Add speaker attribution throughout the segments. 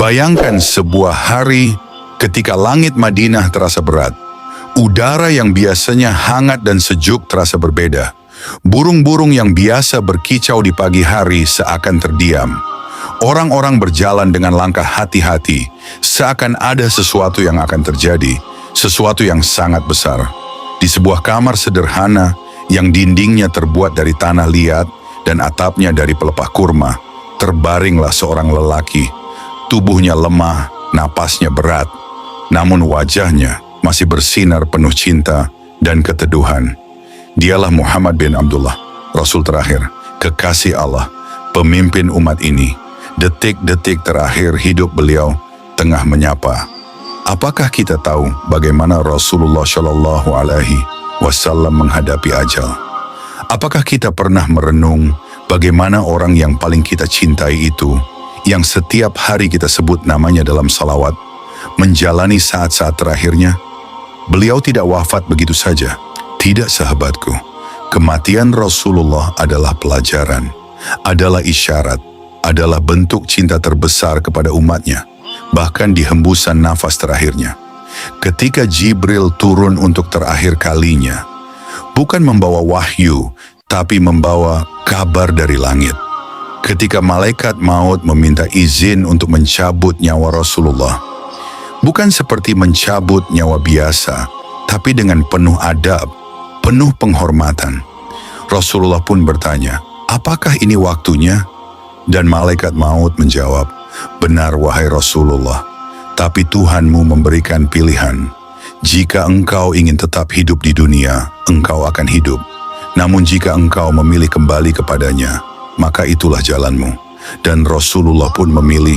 Speaker 1: Bayangkan sebuah hari ketika langit Madinah terasa berat. Udara yang biasanya hangat dan sejuk terasa berbeda. Burung-burung yang biasa berkicau di pagi hari seakan terdiam. Orang-orang berjalan dengan langkah hati-hati, seakan ada sesuatu yang akan terjadi, sesuatu yang sangat besar. Di sebuah kamar sederhana yang dindingnya terbuat dari tanah liat dan atapnya dari pelepah kurma, terbaringlah seorang lelaki. Tubuhnya lemah, napasnya berat, namun wajahnya masih bersinar penuh cinta dan keteduhan. Dialah Muhammad bin Abdullah, Rasul terakhir, kekasih Allah, pemimpin umat ini. Detik-detik terakhir hidup beliau tengah menyapa. Apakah kita tahu bagaimana Rasulullah Shallallahu Alaihi Wasallam menghadapi ajal? Apakah kita pernah merenung bagaimana orang yang paling kita cintai itu, yang setiap hari kita sebut namanya dalam salawat, menjalani saat-saat terakhirnya? Beliau tidak wafat begitu saja. Tidak, sahabatku. Kematian Rasulullah adalah pelajaran, adalah isyarat, adalah bentuk cinta terbesar kepada umatnya, bahkan di hembusan nafas terakhirnya. Ketika Jibril turun untuk terakhir kalinya, bukan membawa wahyu, tapi membawa kabar dari langit. Ketika malaikat maut meminta izin untuk mencabut nyawa Rasulullah, bukan seperti mencabut nyawa biasa, tapi dengan penuh adab, penuh penghormatan. Rasulullah pun bertanya, apakah ini waktunya? Dan malaikat maut menjawab, benar wahai Rasulullah, tapi Tuhanmu memberikan pilihan. Jika engkau ingin tetap hidup di dunia, engkau akan hidup. Namun jika engkau memilih kembali kepadanya, maka itulah jalanmu. Dan Rasulullah pun memilih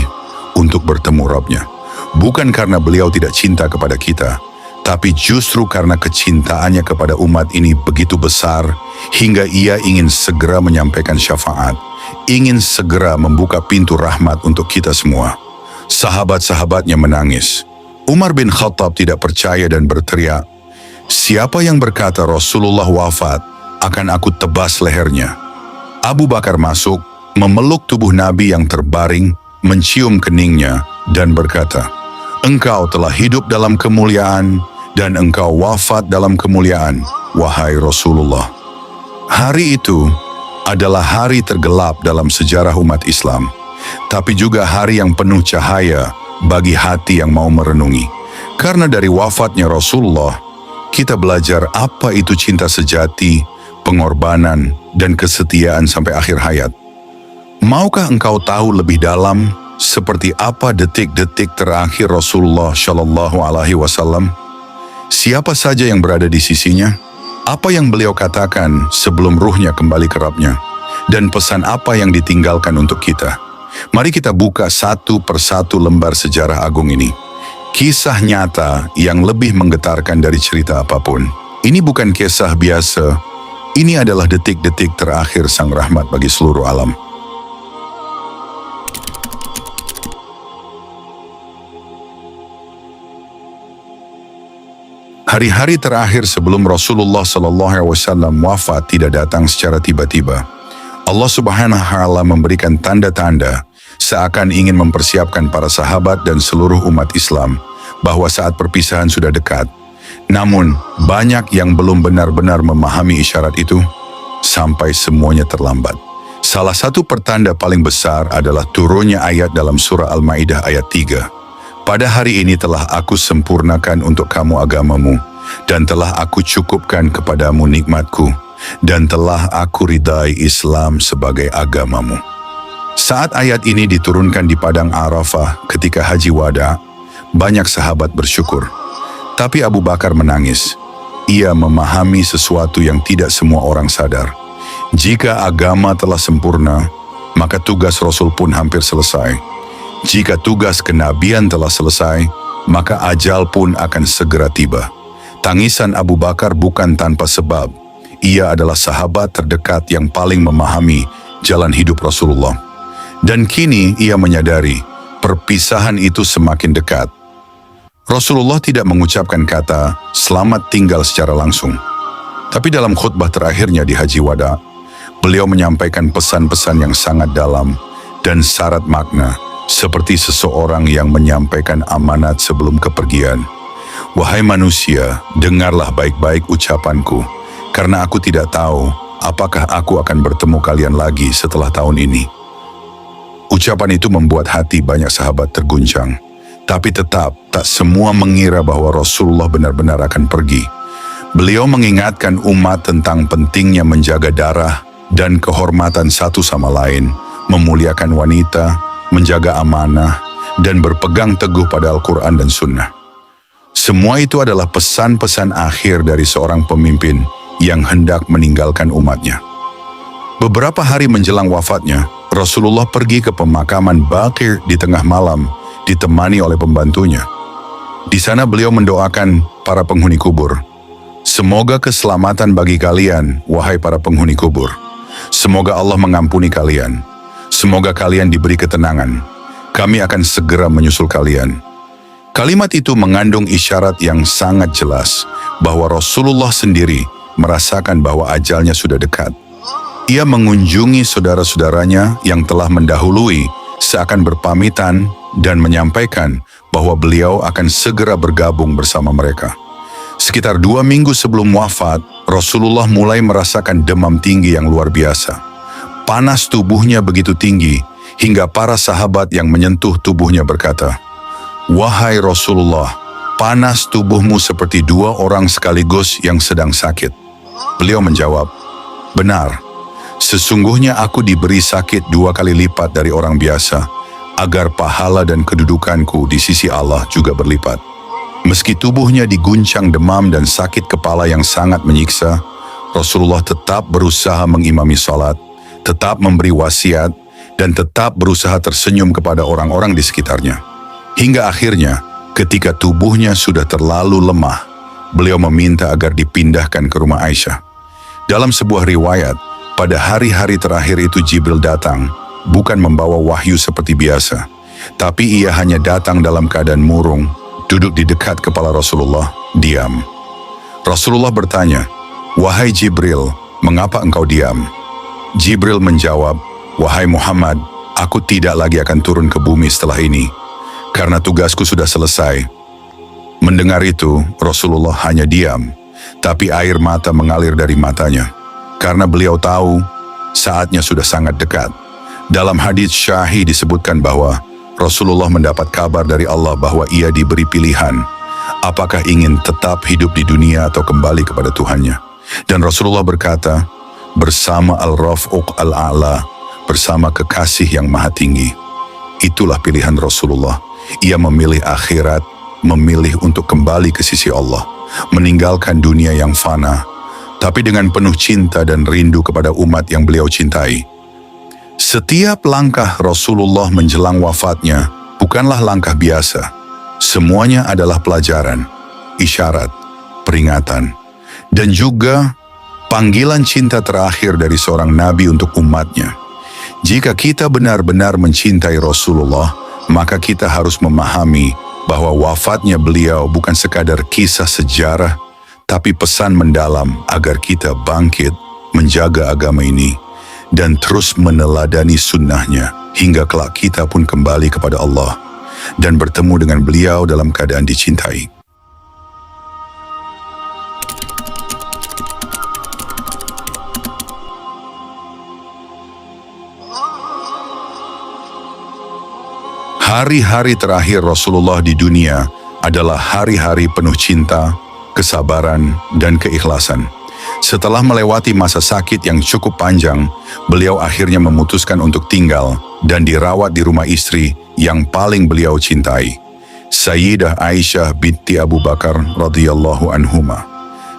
Speaker 1: untuk bertemu Rabb-Nya. Bukan karena beliau tidak cinta kepada kita, tapi justru karena kecintaannya kepada umat ini begitu besar, hingga ia ingin segera menyampaikan syafaat, ingin segera membuka pintu rahmat untuk kita semua. Sahabat-sahabatnya menangis. Umar bin Khattab tidak percaya dan berteriak, siapa yang berkata Rasulullah wafat, akan aku tebas lehernya. Abu Bakar masuk, memeluk tubuh Nabi yang terbaring, mencium keningnya, dan berkata, engkau telah hidup dalam kemuliaan, dan engkau wafat dalam kemuliaan, wahai Rasulullah. Hari itu adalah hari tergelap dalam sejarah umat Islam, tapi juga hari yang penuh cahaya bagi hati yang mau merenungi. Karena dari wafatnya Rasulullah, kita belajar apa itu cinta sejati, pengorbanan, dan kesetiaan sampai akhir hayat. Maukah engkau tahu lebih dalam seperti apa detik-detik terakhir Rasulullah Shallallahu Alaihi Wasallam? Siapa saja yang berada di sisinya? Apa yang beliau katakan sebelum ruhnya kembali ke Rabb-Nya? Dan pesan apa yang ditinggalkan untuk kita? Mari kita buka satu persatu lembar sejarah agung ini. Kisah nyata yang lebih menggetarkan dari cerita apapun. Ini bukan kisah biasa. Ini adalah detik-detik terakhir sang rahmat bagi seluruh alam. Hari-hari terakhir sebelum Rasulullah SAW wafat tidak datang secara tiba-tiba. Allah Subhanahu wa Ta'ala memberikan tanda-tanda seakan ingin mempersiapkan para sahabat dan seluruh umat Islam bahwa saat perpisahan sudah dekat. Namun, banyak yang belum benar-benar memahami isyarat itu sampai semuanya terlambat. Salah satu pertanda paling besar adalah turunnya ayat dalam surah Al-Maidah ayat 3. Pada hari ini telah aku sempurnakan untuk kamu agamamu, dan telah aku cukupkan kepadamu nikmatku, dan telah aku ridai Islam sebagai agamamu. Saat ayat ini diturunkan di Padang Arafah ketika Haji Wada, banyak sahabat bersyukur. Tapi Abu Bakar menangis. Ia memahami sesuatu yang tidak semua orang sadar. Jika agama telah sempurna, maka tugas Rasul pun hampir selesai. Jika tugas kenabian telah selesai, maka ajal pun akan segera tiba. Tangisan Abu Bakar bukan tanpa sebab. Ia adalah sahabat terdekat yang paling memahami jalan hidup Rasulullah. Dan kini ia menyadari perpisahan itu semakin dekat. Rasulullah tidak mengucapkan kata selamat tinggal secara langsung. Tapi dalam khutbah terakhirnya di Haji Wada, beliau menyampaikan pesan-pesan yang sangat dalam dan syarat makna seperti seseorang yang menyampaikan amanat sebelum kepergian. Wahai manusia, dengarlah baik-baik ucapanku, karena aku tidak tahu apakah aku akan bertemu kalian lagi setelah tahun ini. Ucapan itu membuat hati banyak sahabat terguncang, tapi tetap tak semua mengira bahwa Rasulullah benar-benar akan pergi. Beliau mengingatkan umat tentang pentingnya menjaga darah dan kehormatan satu sama lain, memuliakan wanita, menjaga amanah, dan berpegang teguh pada Al-Quran dan Sunnah. Semua itu adalah pesan-pesan akhir dari seorang pemimpin yang hendak meninggalkan umatnya. Beberapa hari menjelang wafatnya, Rasulullah pergi ke pemakaman Baqi' di tengah malam, ditemani oleh pembantunya. Di sana beliau mendoakan para penghuni kubur. Semoga keselamatan bagi kalian, wahai para penghuni kubur. Semoga Allah mengampuni kalian. Semoga kalian diberi ketenangan. Kami akan segera menyusul kalian. Kalimat itu mengandung isyarat yang sangat jelas bahwa Rasulullah sendiri merasakan bahwa ajalnya sudah dekat. Ia mengunjungi saudara-saudaranya yang telah mendahului seakan berpamitan dan menyampaikan bahwa beliau akan segera bergabung bersama mereka. Sekitar 2 minggu sebelum wafat, Rasulullah mulai merasakan demam tinggi yang luar biasa. Panas tubuhnya begitu tinggi hingga para sahabat yang menyentuh tubuhnya berkata, "Wahai Rasulullah, panas tubuhmu seperti 2 orang sekaligus yang sedang sakit." Beliau menjawab, "Benar, sesungguhnya aku diberi sakit 2 kali lipat dari orang biasa, agar pahala dan kedudukanku di sisi Allah juga berlipat." Meski tubuhnya diguncang demam dan sakit kepala yang sangat menyiksa, Rasulullah tetap berusaha mengimami salat, tetap memberi wasiat, dan tetap berusaha tersenyum kepada orang-orang di sekitarnya. Hingga akhirnya, ketika tubuhnya sudah terlalu lemah, beliau meminta agar dipindahkan ke rumah Aisyah. Dalam sebuah riwayat, pada hari-hari terakhir itu Jibril datang, bukan membawa wahyu seperti biasa, tapi ia hanya datang dalam keadaan murung, duduk di dekat kepala Rasulullah, diam. Rasulullah bertanya, "Wahai Jibril, mengapa engkau diam?" Jibril menjawab, "Wahai Muhammad, aku tidak lagi akan turun ke bumi setelah ini, karena tugasku sudah selesai." Mendengar itu, Rasulullah hanya diam, tapi air mata mengalir dari matanya, karena beliau tahu saatnya sudah sangat dekat. Dalam hadits Syahih disebutkan bahwa Rasulullah mendapat kabar dari Allah bahwa ia diberi pilihan, apakah ingin tetap hidup di dunia atau kembali kepada Tuhannya. Dan Rasulullah berkata, "Bersama Al-Rafuq Al-A'la, bersama kekasih yang maha tinggi." Itulah pilihan Rasulullah. Ia memilih akhirat, memilih untuk kembali ke sisi Allah, meninggalkan dunia yang fana, tapi dengan penuh cinta dan rindu kepada umat yang beliau cintai. Setiap langkah Rasulullah menjelang wafatnya bukanlah langkah biasa. Semuanya adalah pelajaran, isyarat, peringatan, dan juga panggilan cinta terakhir dari seorang nabi untuk umatnya. Jika kita benar-benar mencintai Rasulullah, maka kita harus memahami bahwa wafatnya beliau bukan sekadar kisah sejarah, tapi pesan mendalam agar kita bangkit, menjaga agama ini, dan terus meneladani sunnahnya hingga kelak kita pun kembali kepada Allah dan bertemu dengan beliau dalam keadaan dicintai. Hari-hari terakhir Rasulullah di dunia adalah hari-hari penuh cinta, kesabaran, dan keikhlasan. Setelah melewati masa sakit yang cukup panjang, beliau akhirnya memutuskan untuk tinggal dan dirawat di rumah istri yang paling beliau cintai, Sayyidah Aisyah binti Abu Bakar radhiyallahu anhuma.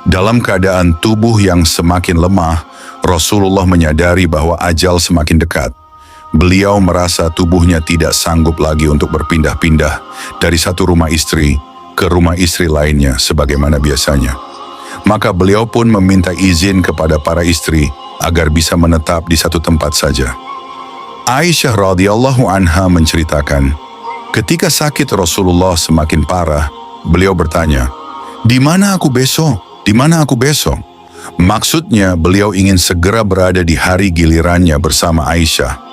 Speaker 1: Dalam keadaan tubuh yang semakin lemah, Rasulullah menyadari bahwa ajal semakin dekat. Beliau merasa tubuhnya tidak sanggup lagi untuk berpindah-pindah dari satu rumah istri ke rumah istri lainnya sebagaimana biasanya. Maka beliau pun meminta izin kepada para istri agar bisa menetap di satu tempat saja. Aisyah radhiyallahu anha menceritakan, ketika sakit Rasulullah semakin parah, beliau bertanya, "Di mana aku besok? Di mana aku besok?" Maksudnya beliau ingin segera berada di hari gilirannya bersama Aisyah.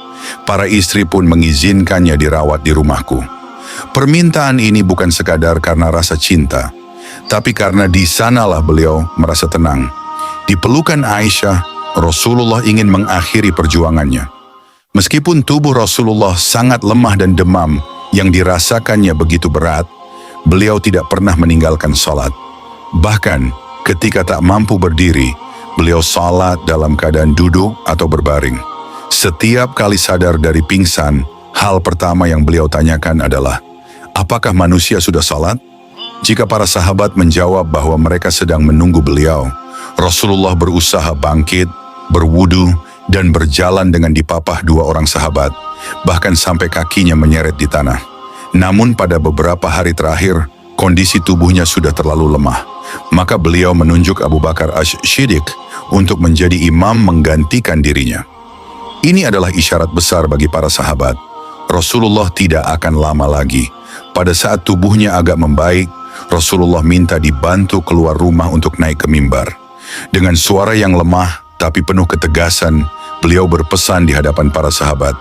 Speaker 1: Para istri pun mengizinkannya dirawat di rumahku. Permintaan ini bukan sekadar karena rasa cinta, tapi karena di sanalah beliau merasa tenang. Di pelukan Aisyah, Rasulullah ingin mengakhiri perjuangannya. Meskipun tubuh Rasulullah sangat lemah dan demam yang dirasakannya begitu berat, beliau tidak pernah meninggalkan salat. Bahkan ketika tak mampu berdiri, beliau salat dalam keadaan duduk atau berbaring. Setiap kali sadar dari pingsan, hal pertama yang beliau tanyakan adalah, apakah manusia sudah salat? Jika para sahabat menjawab bahwa mereka sedang menunggu beliau, Rasulullah berusaha bangkit, berwudu, dan berjalan dengan dipapah dua orang sahabat, bahkan sampai kakinya menyeret di tanah. Namun pada beberapa hari terakhir, kondisi tubuhnya sudah terlalu lemah. Maka beliau menunjuk Abu Bakar As-Siddiq untuk menjadi imam menggantikan dirinya. Ini adalah isyarat besar bagi para sahabat. Rasulullah tidak akan lama lagi. Pada saat tubuhnya agak membaik, Rasulullah minta dibantu keluar rumah untuk naik ke mimbar. Dengan suara yang lemah tapi penuh ketegasan, beliau berpesan di hadapan para sahabat,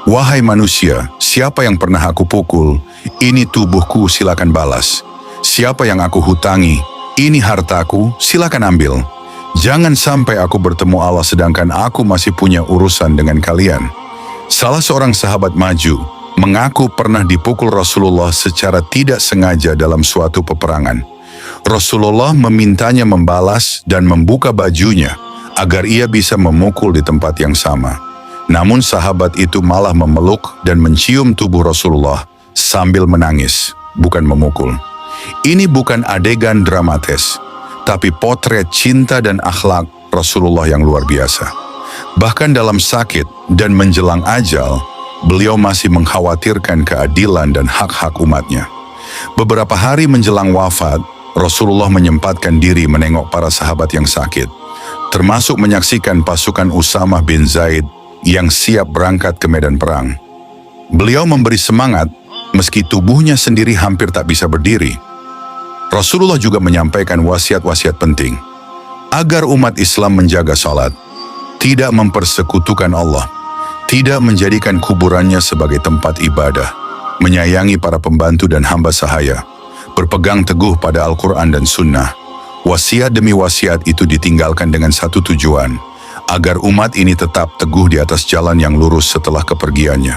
Speaker 1: "Wahai manusia, siapa yang pernah aku pukul, ini tubuhku, silakan balas. Siapa yang aku hutangi, ini hartaku, silakan ambil. Jangan sampai aku bertemu Allah sedangkan aku masih punya urusan dengan kalian." Salah seorang sahabat maju, mengaku pernah dipukul Rasulullah secara tidak sengaja dalam suatu peperangan. Rasulullah memintanya membalas dan membuka bajunya agar ia bisa memukul di tempat yang sama. Namun sahabat itu malah memeluk dan mencium tubuh Rasulullah sambil menangis, bukan memukul. Ini bukan adegan dramatis, tapi potret cinta dan akhlak Rasulullah yang luar biasa. Bahkan dalam sakit dan menjelang ajal, beliau masih mengkhawatirkan keadilan dan hak-hak umatnya. Beberapa hari menjelang wafat, Rasulullah menyempatkan diri menengok para sahabat yang sakit, termasuk menyaksikan pasukan Usamah bin Zaid yang siap berangkat ke medan perang. Beliau memberi semangat meski tubuhnya sendiri hampir tak bisa berdiri. Rasulullah juga menyampaikan wasiat-wasiat penting, agar umat Islam menjaga salat, tidak mempersekutukan Allah, tidak menjadikan kuburannya sebagai tempat ibadah, menyayangi para pembantu dan hamba sahaya, berpegang teguh pada Al-Quran dan Sunnah. Wasiat demi wasiat itu ditinggalkan dengan satu tujuan, agar umat ini tetap teguh di atas jalan yang lurus setelah kepergiannya.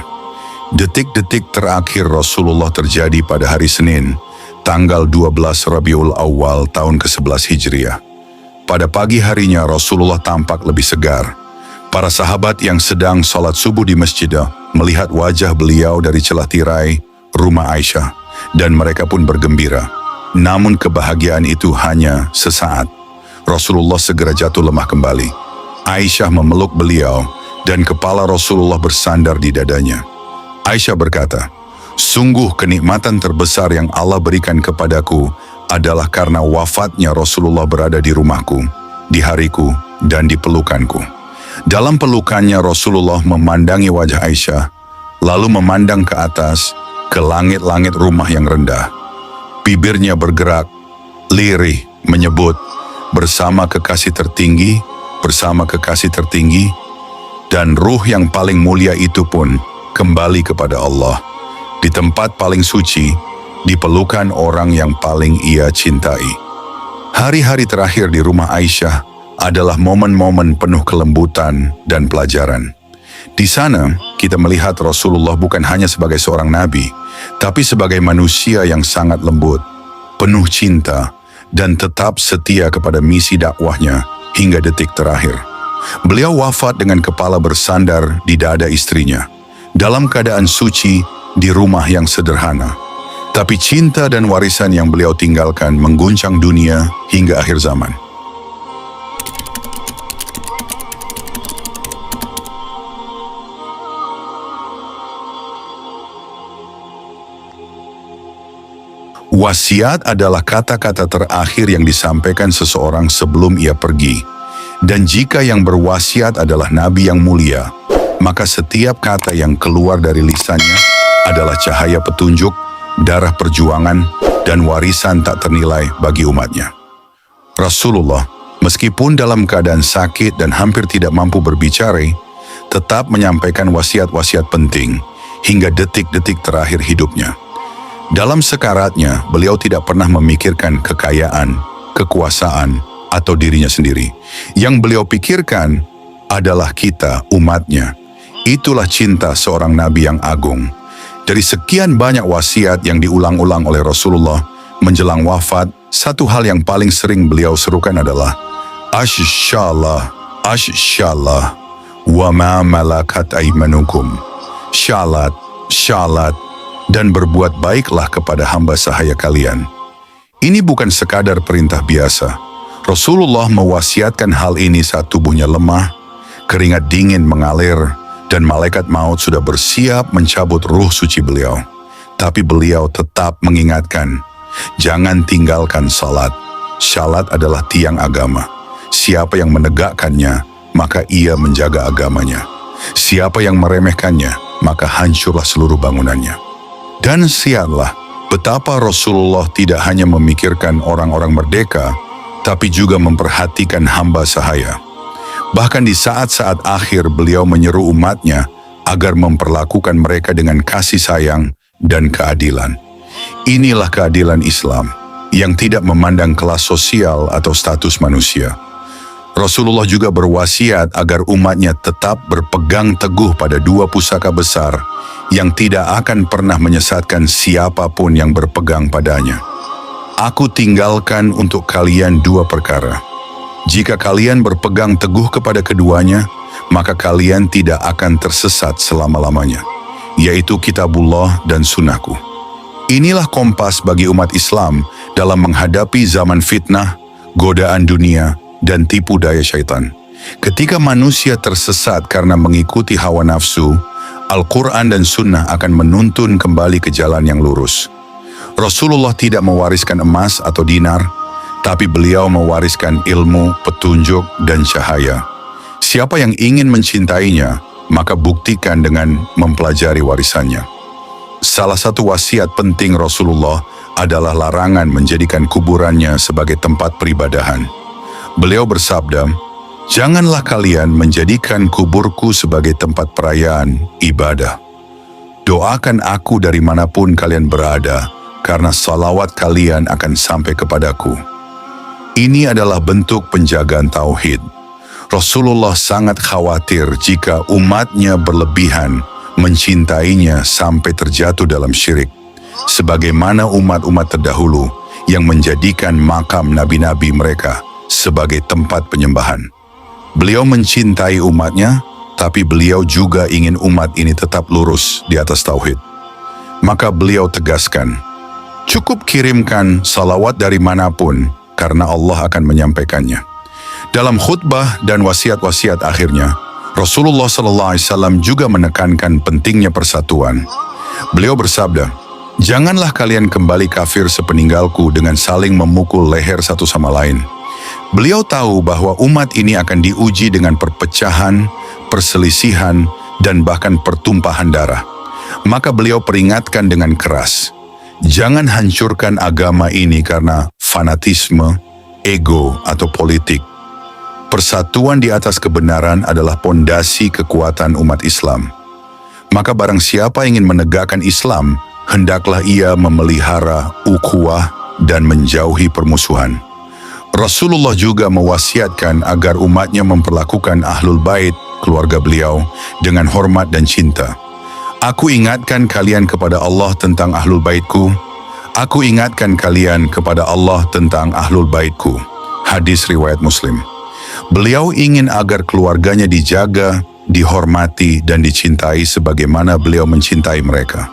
Speaker 1: Detik-detik terakhir Rasulullah terjadi pada hari Senin, tanggal 12 Rabiul Awal tahun ke-11 Hijriah. Pada pagi harinya Rasulullah tampak lebih segar. Para sahabat yang sedang sholat subuh di masjid melihat wajah beliau dari celah tirai rumah Aisyah, dan mereka pun bergembira. Namun kebahagiaan itu hanya sesaat. Rasulullah segera jatuh lemah kembali. Aisyah memeluk beliau dan kepala Rasulullah bersandar di dadanya. Aisyah berkata, "Sungguh kenikmatan terbesar yang Allah berikan kepadaku adalah karena wafatnya Rasulullah berada di rumahku, di hariku, dan di pelukanku." Dalam pelukannya Rasulullah memandangi wajah Aisyah, lalu memandang ke atas, ke langit-langit rumah yang rendah. Bibirnya bergerak, lirih, menyebut, "Bersama kekasih tertinggi, bersama kekasih tertinggi," dan ruh yang paling mulia itu pun kembali kepada Allah, di tempat paling suci, di pelukan orang yang paling ia cintai. Hari-hari terakhir di rumah Aisyah adalah momen-momen penuh kelembutan dan pelajaran. Di sana, kita melihat Rasulullah bukan hanya sebagai seorang nabi, tapi sebagai manusia yang sangat lembut, penuh cinta, dan tetap setia kepada misi dakwahnya hingga detik terakhir. Beliau wafat dengan kepala bersandar di dada istrinya, dalam keadaan suci di rumah yang sederhana. Tapi cinta dan warisan yang beliau tinggalkan mengguncang dunia hingga akhir zaman. Wasiat adalah kata-kata terakhir yang disampaikan seseorang sebelum ia pergi. Dan jika yang berwasiat adalah nabi yang mulia, maka setiap kata yang keluar dari lisannya adalah cahaya petunjuk, darah perjuangan, dan warisan tak ternilai bagi umatnya. Rasulullah, meskipun dalam keadaan sakit dan hampir tidak mampu berbicara, tetap menyampaikan wasiat-wasiat penting hingga detik-detik terakhir hidupnya. Dalam sekaratnya, beliau tidak pernah memikirkan kekayaan, kekuasaan, atau dirinya sendiri. Yang beliau pikirkan adalah kita, umatnya. Itulah cinta seorang nabi yang agung. Dari sekian banyak wasiat yang diulang-ulang oleh Rasulullah menjelang wafat, satu hal yang paling sering beliau serukan adalah Asyallah, asyallah, wa ma malakat aimanukum. Syalat, syalat, dan berbuat baiklah kepada hamba sahaya kalian. Ini bukan sekadar perintah biasa. Rasulullah mewasiatkan hal ini saat tubuhnya lemah, keringat dingin mengalir, dan malaikat maut sudah bersiap mencabut ruh suci beliau. Tapi beliau tetap mengingatkan, jangan tinggalkan salat. Salat adalah tiang agama. Siapa yang menegakkannya, maka ia menjaga agamanya. Siapa yang meremehkannya, maka hancurlah seluruh bangunannya. Dan siarlah betapa Rasulullah tidak hanya memikirkan orang-orang merdeka, tapi juga memperhatikan hamba sahaya. Bahkan di saat-saat akhir beliau menyeru umatnya agar memperlakukan mereka dengan kasih sayang dan keadilan. Inilah keadilan Islam yang tidak memandang kelas sosial atau status manusia. Rasulullah juga berwasiat agar umatnya tetap berpegang teguh pada dua pusaka besar yang tidak akan pernah menyesatkan siapapun yang berpegang padanya. Aku tinggalkan untuk kalian dua perkara. Jika kalian berpegang teguh kepada keduanya, maka kalian tidak akan tersesat selama-lamanya, yaitu kitabullah dan sunnahku. Inilah kompas bagi umat Islam dalam menghadapi zaman fitnah, godaan dunia, dan tipu daya syaitan. Ketika manusia tersesat karena mengikuti hawa nafsu, Al-Quran dan Sunnah akan menuntun kembali ke jalan yang lurus. Rasulullah tidak mewariskan emas atau dinar, tapi beliau mewariskan ilmu, petunjuk, dan cahaya. Siapa yang ingin mencintainya, maka buktikan dengan mempelajari warisannya. Salah satu wasiat penting Rasulullah adalah larangan menjadikan kuburannya sebagai tempat peribadahan. Beliau bersabda, janganlah kalian menjadikan kuburku sebagai tempat perayaan, ibadah. Doakan aku dari manapun kalian berada, karena salawat kalian akan sampai kepadaku. Ini adalah bentuk penjagaan tauhid. Rasulullah sangat khawatir jika umatnya berlebihan mencintainya sampai terjatuh dalam syirik, sebagaimana umat-umat terdahulu yang menjadikan makam nabi-nabi mereka sebagai tempat penyembahan. Beliau mencintai umatnya, tapi beliau juga ingin umat ini tetap lurus di atas tauhid. Maka beliau tegaskan, cukup kirimkan salawat dari manapun, karena Allah akan menyampaikannya. Dalam khutbah dan wasiat-wasiat akhirnya, Rasulullah SAW juga menekankan pentingnya persatuan. Beliau bersabda, janganlah kalian kembali kafir sepeninggalku dengan saling memukul leher satu sama lain. Beliau tahu bahwa umat ini akan diuji dengan perpecahan, perselisihan, dan bahkan pertumpahan darah. Maka beliau peringatkan dengan keras, jangan hancurkan agama ini karena fanatisme, ego, atau politik. Persatuan di atas kebenaran adalah pondasi kekuatan umat Islam. Maka barang siapa ingin menegakkan Islam, hendaklah ia memelihara ukhuwah dan menjauhi permusuhan. Rasulullah juga mewasiatkan agar umatnya memperlakukan Ahlul Bait, keluarga beliau, dengan hormat dan cinta. Aku ingatkan kalian kepada Allah tentang Ahlul Baitku. Aku ingatkan kalian kepada Allah tentang Ahlul Baitku. Hadis riwayat Muslim. Beliau ingin agar keluarganya dijaga, dihormati, dan dicintai sebagaimana beliau mencintai mereka.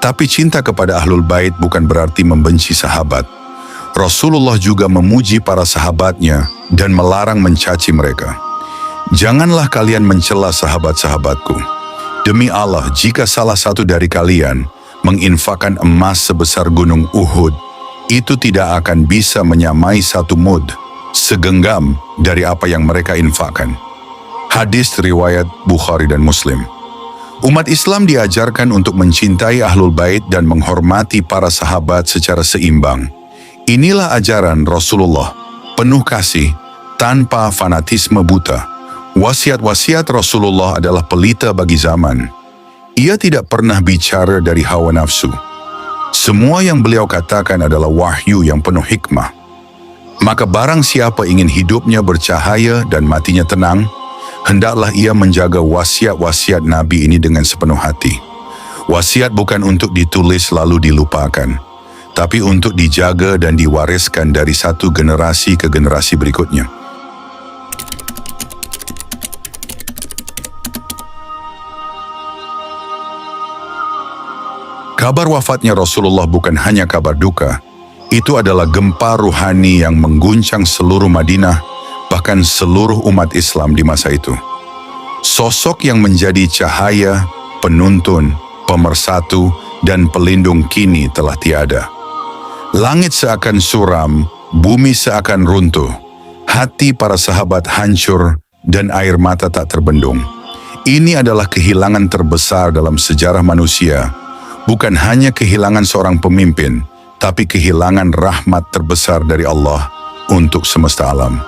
Speaker 1: Tapi cinta kepada Ahlul Bait bukan berarti membenci sahabat. Rasulullah juga memuji para sahabatnya dan melarang mencaci mereka. Janganlah kalian mencela sahabat-sahabatku. Demi Allah, jika salah satu dari kalian menginfakkan emas sebesar gunung Uhud, itu tidak akan bisa menyamai satu mud, segenggam dari apa yang mereka infakkan. Hadis riwayat Bukhari dan Muslim. Umat Islam diajarkan untuk mencintai Ahlul Bait dan menghormati para sahabat secara seimbang. Inilah ajaran Rasulullah, penuh kasih, tanpa fanatisme buta. Wasiat-wasiat Rasulullah adalah pelita bagi zaman. Ia tidak pernah bicara dari hawa nafsu. Semua yang beliau katakan adalah wahyu yang penuh hikmah. Maka barang siapa ingin hidupnya bercahaya dan matinya tenang, hendaklah ia menjaga wasiat-wasiat Nabi ini dengan sepenuh hati. Wasiat bukan untuk ditulis lalu dilupakan, tapi untuk dijaga dan diwariskan dari satu generasi ke generasi berikutnya. Kabar wafatnya Rasulullah bukan hanya kabar duka, itu adalah gempa ruhani yang mengguncang seluruh Madinah, bahkan seluruh umat Islam di masa itu. Sosok yang menjadi cahaya, penuntun, pemersatu, dan pelindung kini telah tiada. Langit seakan suram, bumi seakan runtuh, hati para sahabat hancur, dan air mata tak terbendung. Ini adalah kehilangan terbesar dalam sejarah manusia. Bukan hanya kehilangan seorang pemimpin, tapi kehilangan rahmat terbesar dari Allah untuk semesta alam.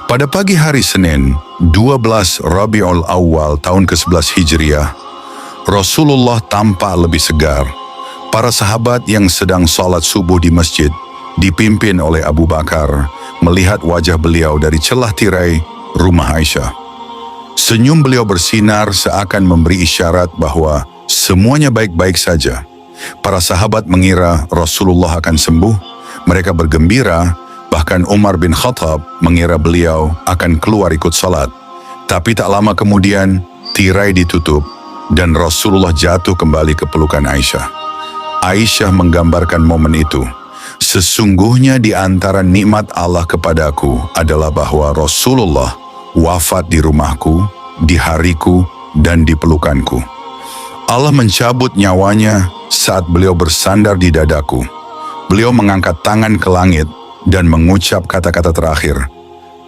Speaker 1: Pada pagi hari Senin, 12 Rabiul Awal tahun ke-11 Hijriah, Rasulullah tampak lebih segar. Para sahabat yang sedang salat subuh di masjid, dipimpin oleh Abu Bakar, melihat wajah beliau dari celah tirai rumah Aisyah. Senyum beliau bersinar seakan memberi isyarat bahwa semuanya baik-baik saja. Para sahabat mengira Rasulullah akan sembuh. Mereka bergembira, bahkan Umar bin Khattab mengira beliau akan keluar ikut salat. Tapi tak lama kemudian, tirai ditutup dan Rasulullah jatuh kembali ke pelukan Aisyah. Aisyah menggambarkan momen itu. Sesungguhnya di antara nikmat Allah kepadaku adalah bahwa Rasulullah wafat di rumahku, di hariku, dan di pelukanku. Allah mencabut nyawanya saat beliau bersandar di dadaku. Beliau mengangkat tangan ke langit dan mengucap kata-kata terakhir,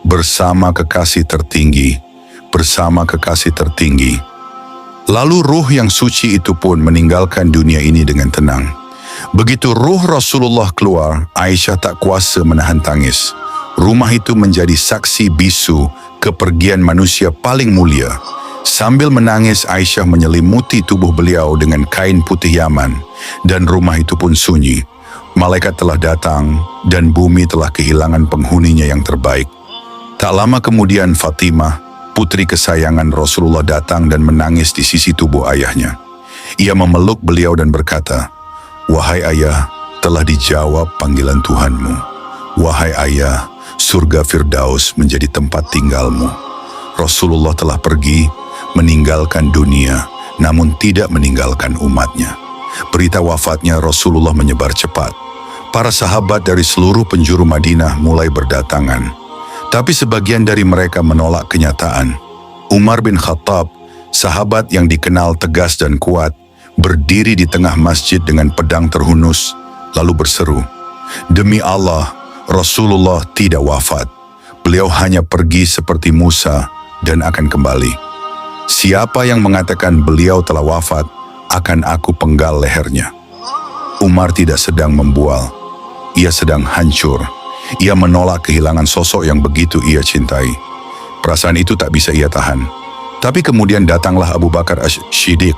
Speaker 1: bersama kekasih tertinggi, bersama kekasih tertinggi. Lalu ruh yang suci itu pun meninggalkan dunia ini dengan tenang. Begitu ruh Rasulullah keluar, Aisyah tak kuasa menahan tangis. Rumah itu menjadi saksi bisu kepergian manusia paling mulia. Sambil menangis, Aisyah menyelimuti tubuh beliau dengan kain putih Yaman, dan rumah itu pun sunyi. Malaikat telah datang, dan bumi telah kehilangan penghuninya yang terbaik. Tak lama kemudian Fatimah, putri kesayangan Rasulullah, datang dan menangis di sisi tubuh ayahnya. Ia memeluk beliau dan berkata, "Wahai ayah, telah dijawab panggilan Tuhanmu. Wahai ayah, surga Firdaus menjadi tempat tinggalmu." Rasulullah telah pergi, meninggalkan dunia, namun tidak meninggalkan umatnya. Berita wafatnya Rasulullah menyebar cepat. Para sahabat dari seluruh penjuru Madinah mulai berdatangan. Tapi sebagian dari mereka menolak kenyataan. Umar bin Khattab, sahabat yang dikenal tegas dan kuat, berdiri di tengah masjid dengan pedang terhunus, lalu berseru, "Demi Allah, Rasulullah tidak wafat. Beliau hanya pergi seperti Musa dan akan kembali. Siapa yang mengatakan beliau telah wafat, akan aku penggal lehernya." Umar tidak sedang membual. Ia sedang hancur. Ia menolak kehilangan sosok yang begitu ia cintai. Perasaan itu tak bisa ia tahan. Tapi kemudian datanglah Abu Bakar As-Siddiq,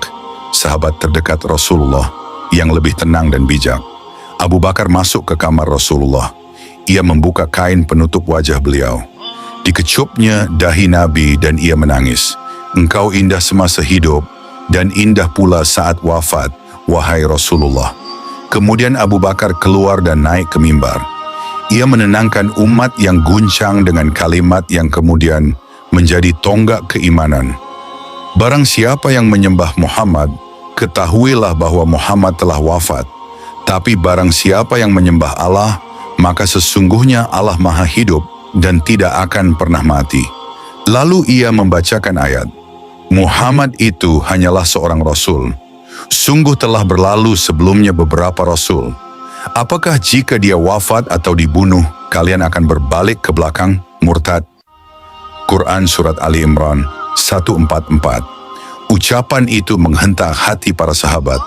Speaker 1: sahabat terdekat Rasulullah, yang lebih tenang dan bijak. Abu Bakar masuk ke kamar Rasulullah. Ia membuka kain penutup wajah beliau. Dikecupnya dahi Nabi dan ia menangis. "Engkau indah semasa hidup dan indah pula saat wafat, wahai Rasulullah." Kemudian Abu Bakar keluar dan naik ke mimbar. Ia menenangkan umat yang guncang dengan kalimat yang kemudian menjadi tonggak keimanan. "Barang siapa yang menyembah Muhammad, ketahuilah bahwa Muhammad telah wafat. Tapi barang siapa yang menyembah Allah, maka sesungguhnya Allah Maha Hidup dan tidak akan pernah mati." Lalu ia membacakan ayat, "Muhammad itu hanyalah seorang rasul. Sungguh telah berlalu sebelumnya beberapa rasul. Apakah jika dia wafat atau dibunuh, kalian akan berbalik ke belakang, murtad?" Quran Surat Ali Imran 144. Ucapan itu menghentak hati para sahabat.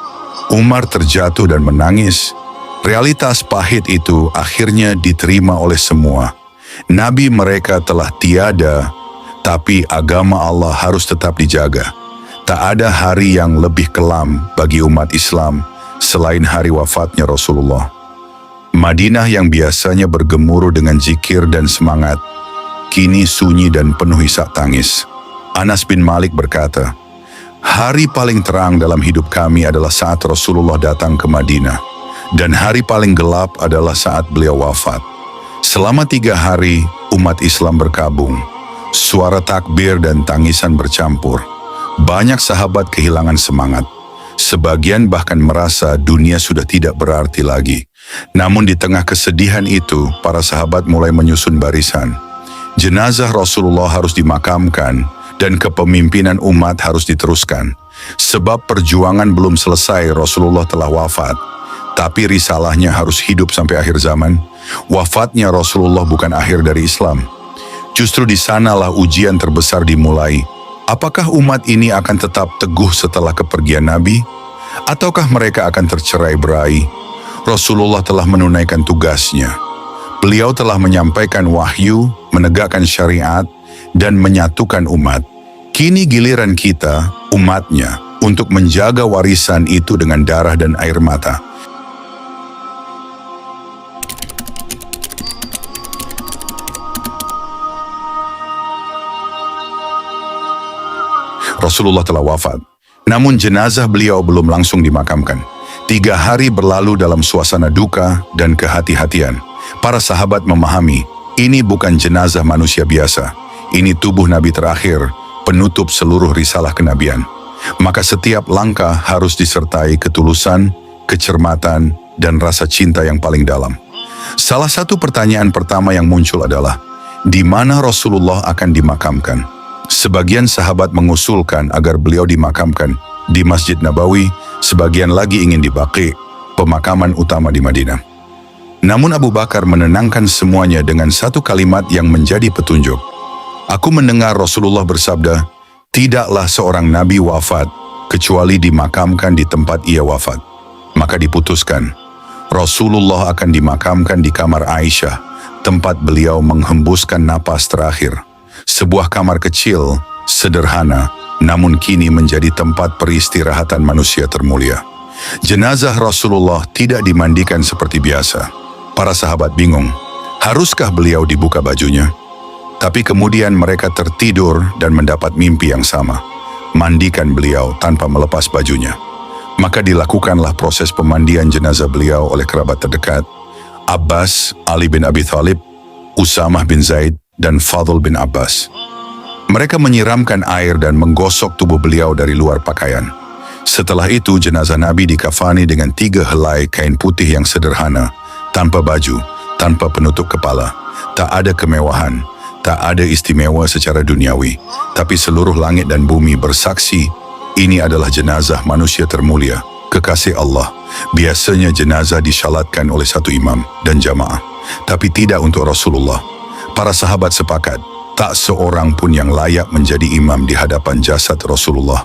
Speaker 1: Umar terjatuh dan menangis. Realitas pahit itu akhirnya diterima oleh semua. Nabi mereka telah tiada, Tapi agama Allah harus tetap dijaga. Tak ada hari yang lebih kelam bagi umat Islam selain hari wafatnya Rasulullah. Madinah yang biasanya bergemuruh dengan zikir dan semangat, kini sunyi dan penuh isak tangis. Anas bin Malik berkata, "Hari paling terang dalam hidup kami adalah saat Rasulullah datang ke Madinah, dan hari paling gelap adalah saat beliau wafat. Selama 3 hari, umat Islam berkabung. Suara takbir dan tangisan bercampur. Banyak sahabat kehilangan semangat. Sebagian bahkan merasa dunia sudah tidak berarti lagi. Namun di tengah kesedihan itu, para sahabat mulai menyusun barisan. Jenazah Rasulullah harus dimakamkan dan kepemimpinan umat harus diteruskan. Sebab perjuangan belum selesai, Rasulullah telah wafat. Tapi risalahnya harus hidup sampai akhir zaman. Wafatnya Rasulullah bukan akhir dari Islam. Justru di sanalah ujian terbesar dimulai. Apakah umat ini akan tetap teguh setelah kepergian Nabi? Ataukah mereka akan tercerai-berai? Rasulullah telah menunaikan tugasnya. Beliau telah menyampaikan wahyu, menegakkan syariat, dan menyatukan umat. Kini giliran kita, umatnya, untuk menjaga warisan itu dengan darah dan air mata. Rasulullah telah wafat, namun jenazah beliau belum langsung dimakamkan. 3 hari berlalu dalam suasana duka dan kehati-hatian. Para sahabat memahami, ini bukan jenazah manusia biasa. Ini tubuh Nabi terakhir, penutup seluruh risalah kenabian. Maka setiap langkah harus disertai ketulusan, kecermatan, dan rasa cinta yang paling dalam. Salah satu pertanyaan pertama yang muncul adalah, di mana Rasulullah akan dimakamkan? Sebagian sahabat mengusulkan agar beliau dimakamkan di Masjid Nabawi, sebagian lagi ingin di Baqi, pemakaman utama di Madinah. Namun Abu Bakar menenangkan semuanya dengan satu kalimat yang menjadi petunjuk. Aku mendengar Rasulullah bersabda, tidaklah seorang nabi wafat kecuali dimakamkan di tempat ia wafat. Maka diputuskan, Rasulullah akan dimakamkan di kamar Aisyah, tempat beliau menghembuskan napas terakhir. Sebuah kamar kecil, sederhana, namun kini menjadi tempat peristirahatan manusia termulia. Jenazah Rasulullah tidak dimandikan seperti biasa. Para sahabat bingung, haruskah beliau dibuka bajunya? Tapi kemudian mereka tertidur dan mendapat mimpi yang sama. Mandikan beliau tanpa melepas bajunya. Maka dilakukanlah proses pemandian jenazah beliau oleh kerabat terdekat, Abbas, Ali bin Abi Thalib, Usamah bin Zaid, dan Fadl bin Abbas. Mereka menyiramkan air dan menggosok tubuh beliau dari luar pakaian. Setelah itu jenazah Nabi dikafani dengan 3 helai kain putih yang sederhana, tanpa baju, tanpa penutup kepala. Tak ada kemewahan, tak ada istimewa secara duniawi, tapi seluruh langit dan bumi bersaksi, ini adalah jenazah manusia termulia, kekasih Allah. Biasanya jenazah disyalatkan oleh satu imam dan jamaah, tapi tidak untuk Rasulullah. Para sahabat sepakat, tak seorang pun yang layak menjadi imam di hadapan jasad Rasulullah.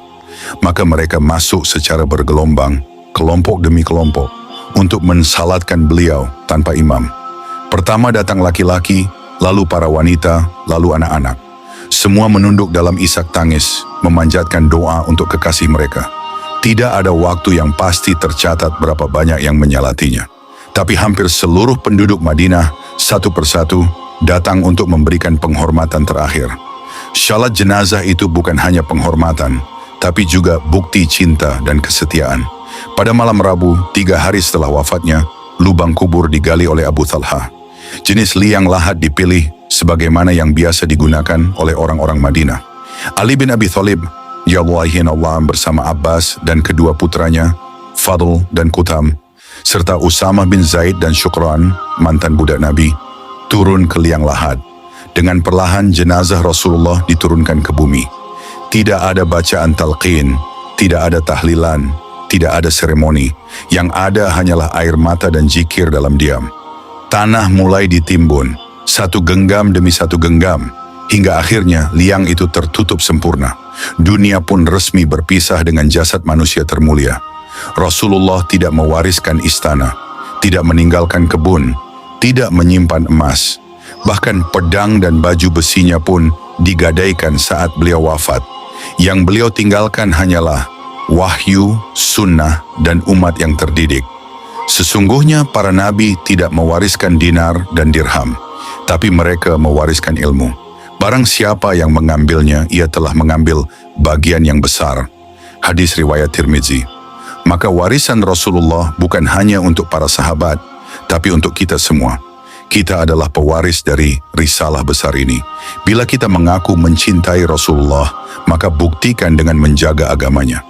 Speaker 1: Maka mereka masuk secara bergelombang, kelompok demi kelompok, untuk mensalatkan beliau tanpa imam. Pertama datang laki-laki, lalu para wanita, lalu anak-anak. Semua menunduk dalam isak tangis, memanjatkan doa untuk kekasih mereka. Tidak ada waktu yang pasti tercatat berapa banyak yang menyalatinya. Tapi hampir seluruh penduduk Madinah, satu persatu, datang untuk memberikan penghormatan terakhir. Syalat jenazah itu bukan hanya penghormatan, tapi juga bukti cinta dan kesetiaan. Pada malam Rabu, 3 hari setelah wafatnya, lubang kubur digali oleh Abu Talha. Jenis liang lahat dipilih sebagaimana yang biasa digunakan oleh orang-orang Madinah. Ali bin Abi Thalib, Allah bersama Abbas dan kedua putranya, Fadl dan Qutham, serta Usamah bin Zaid dan Syukran, mantan budak Nabi, turun ke liang lahat. Dengan perlahan jenazah Rasulullah diturunkan ke bumi. Tidak ada bacaan talqin, tidak ada tahlilan, tidak ada seremoni. Yang ada hanyalah air mata dan zikir dalam diam. Tanah mulai ditimbun, satu genggam demi satu genggam, hingga akhirnya liang itu tertutup sempurna. Dunia pun resmi berpisah dengan jasad manusia termulia. Rasulullah tidak mewariskan istana, tidak meninggalkan kebun, tidak menyimpan emas. Bahkan pedang dan baju besinya pun digadaikan saat beliau wafat. Yang beliau tinggalkan hanyalah wahyu, sunnah, dan umat yang terdidik. Sesungguhnya para nabi tidak mewariskan dinar dan dirham, tapi mereka mewariskan ilmu. Barang siapa yang mengambilnya, ia telah mengambil bagian yang besar. Hadis riwayat Tirmizi. Maka warisan Rasulullah bukan hanya untuk para sahabat, tapi untuk kita semua. Kita adalah pewaris dari risalah besar ini. Bila kita mengaku mencintai Rasulullah, maka buktikan dengan menjaga agamanya.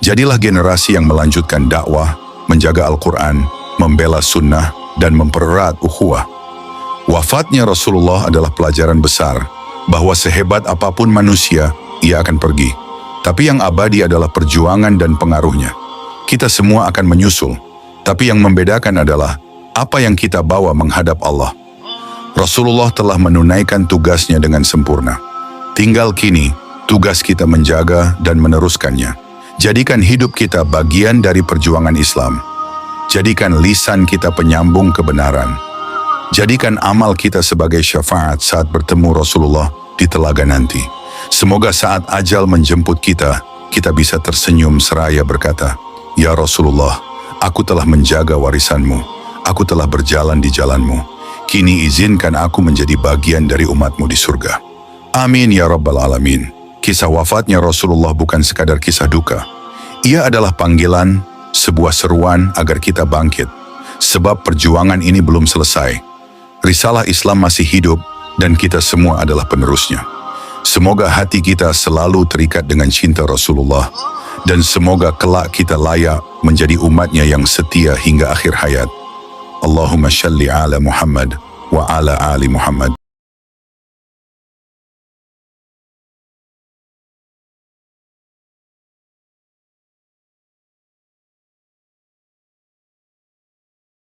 Speaker 1: Jadilah generasi yang melanjutkan dakwah, menjaga Al-Quran, membela sunnah, dan mempererat ukhuwah. Wafatnya Rasulullah adalah pelajaran besar, bahwa sehebat apapun manusia, ia akan pergi. Tapi yang abadi adalah perjuangan dan pengaruhnya. Kita semua akan menyusul, tapi yang membedakan adalah apa yang kita bawa menghadap Allah. Rasulullah telah menunaikan tugasnya dengan sempurna. Tinggal kini, tugas kita menjaga dan meneruskannya. Jadikan hidup kita bagian dari perjuangan Islam. Jadikan lisan kita penyambung kebenaran. Jadikan amal kita sebagai syafaat saat bertemu Rasulullah di telaga nanti. Semoga saat ajal menjemput kita, kita bisa tersenyum seraya berkata, "Ya Rasulullah, aku telah menjaga warisanmu. Aku telah berjalan di jalanmu. Kini izinkan aku menjadi bagian dari umatmu di surga." Amin ya Rabbal Alamin. Kisah wafatnya Rasulullah bukan sekadar kisah duka. Ia adalah panggilan, sebuah seruan agar kita bangkit. Sebab perjuangan ini belum selesai. Risalah Islam masih hidup dan kita semua adalah penerusnya. Semoga hati kita selalu terikat dengan cinta Rasulullah dan semoga kelak kita layak menjadi umatnya yang setia hingga akhir hayat. Allahumma shalli ala Muhammad wa ala ali Muhammad.